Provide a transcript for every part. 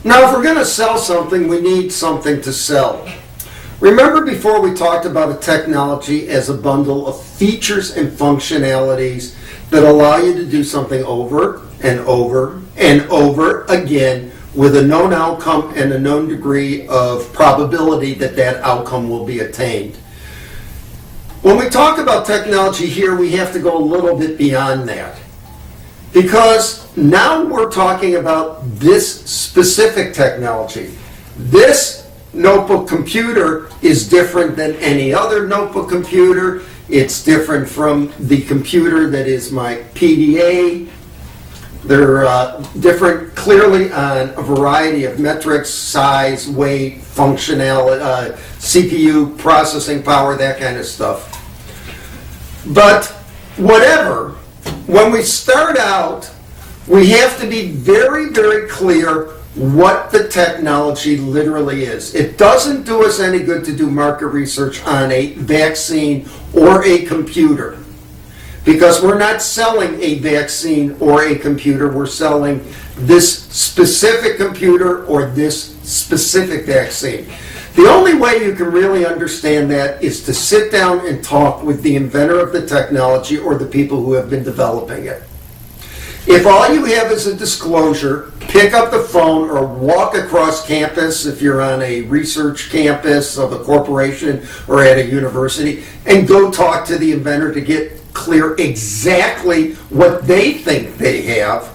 Now, if we're going to sell something, we need something to sell. Remember before we talked about a technology as a bundle of features and functionalities that allow you to do something over and over and over again with a known outcome and a known degree of probability that that outcome will be attained. When we talk about technology here, we have to go a little bit beyond that. Because now we're talking about this specific technology. This notebook computer is different than any other notebook computer. It's different from the computer that is my PDA. They're different clearly on a variety of metrics, size, weight, functionality, CPU, processing power, that kind of stuff. But whatever, when we start out, we have to be very, very clear what the technology literally is. It doesn't do us any good to do market research on a vaccine or a computer, because we're not selling a vaccine or a computer. We're selling this specific computer or this specific vaccine. The only way you can really understand that is to sit down and talk with the inventor of the technology or the people who have been developing it. If all you have is a disclosure, pick up the phone or walk across campus if you're on a research campus of a corporation or at a university and go talk to the inventor to get clear exactly what they think they have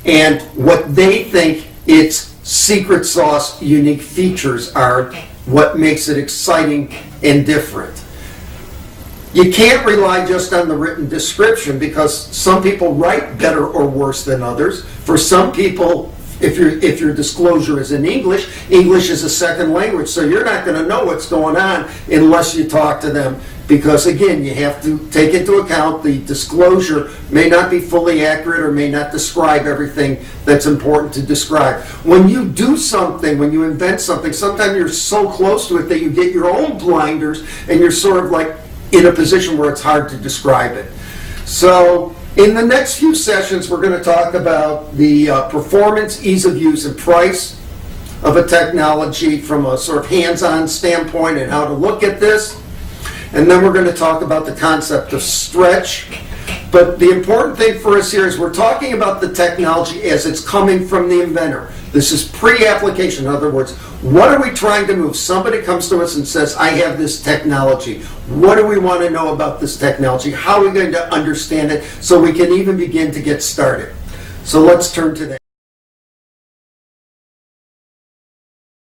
and what they think its secret sauce unique features are, what makes it exciting and different. You can't rely just on the written description, because some people write better or worse than others. For some people, if your disclosure is in English, English is a second language, so you're not going to know what's going on unless you talk to them. Because again, you have to take into account the disclosure may not be fully accurate or may not describe everything that's important to describe. When you do something, when you invent something, sometimes you're so close to it that you get your own blinders and you're sort of like in a position where it's hard to describe it. So in the next few sessions, we're going to talk about the performance, ease of use, and price of a technology from a sort of hands-on standpoint and how to look at this. And then we're going to talk about the concept of stretch. But the important thing for us here is we're talking about the technology as it's coming from the inventor. This is pre-application. In other words, what are we trying to move? Somebody comes to us and says, I have this technology. What do we want to know about this technology? How are we going to understand it so we can even begin to get started? So let's turn to that.